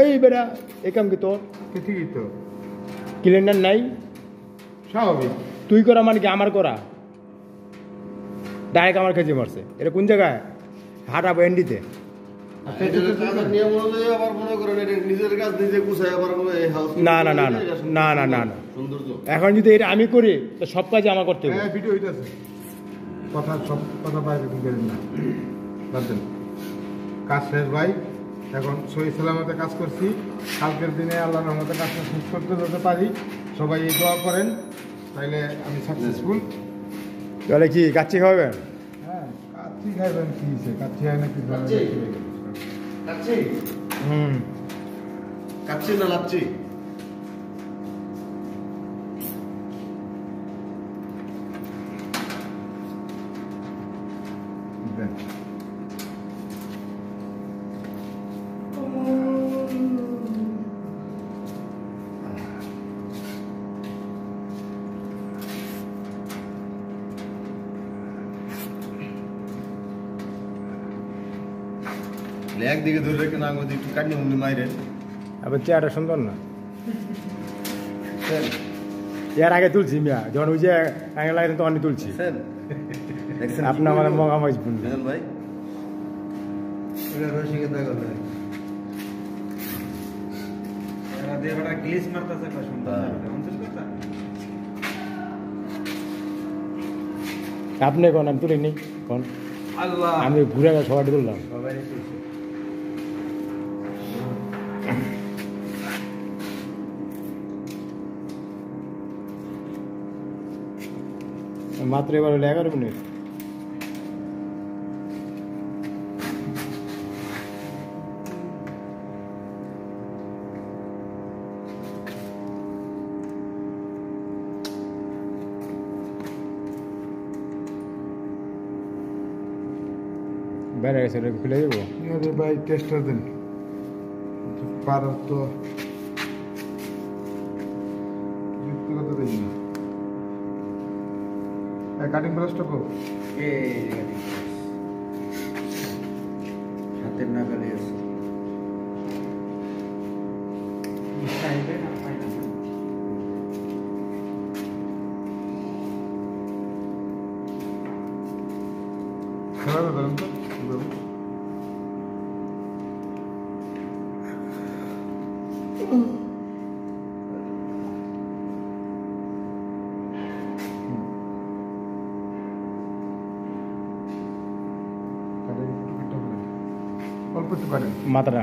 এই বেটা এই কাম কি তোর ঠিকই তো ক্যালেন্ডার নাই স্বাভাবিক তুই করা মানে কি আমার করা ডাইরেক্ট আমার খেঁচে মারছে এটা কোন জায়গায় হাঁটাবো এন্ডিতে না না না না না না না না এখন যদি এটা আমি করি তো সব কাজে আমার করতে হবে ভিডিও হইতেছে কথা সব কথা বাইরে করেন না বাদেন কাজ শেষ ভাই এখন সহি সালামতে কাজ করছি কালকের দিনে আল্লাহর রহমতে কাজটা শেষ করতে যেতে পারি সবাই এই দোয়া করেন তাইলে আমি সাকসেসফুল তাহলে কি কাচ্চি খাওয়াবেন হ্যাঁ কাচ্চি খাইবেন কি হয়েছে কাচ্চি হয় নাকি হুম কাচ্চি না লাচ্ছি একদিকে ধরে রেখে না আমাদের একটু কাটনি মুন্ডি মাইরে আবার চেয়ারটা সুন্দর না এর আগে তুলছি মিয়া যখন ওই যে আগে লাগে তখন তুলছি আপনার আমার মগামাইজ দেখেন ভাই এটা রসিকে দেখা যায় এরা দেহটা গ্লিচ মারতেছে একটা সুন্দর আপনি কোন আমি তুলিনি কোন আল্লাহ আমি ঘুরে গেছে সবাই তুললাম মাত্র এবার হলো 11 মিনিট বেড়ে গেছে এটা খুলে দেবো আরে ভাই টেস্টার দেন পারো তো যুক্তিগত দেই না কাটিং ব্রাশটা কো হাতের নাগালে আছে খারাপ ধরেন তো অল্প একটু কাটেন মাথাটা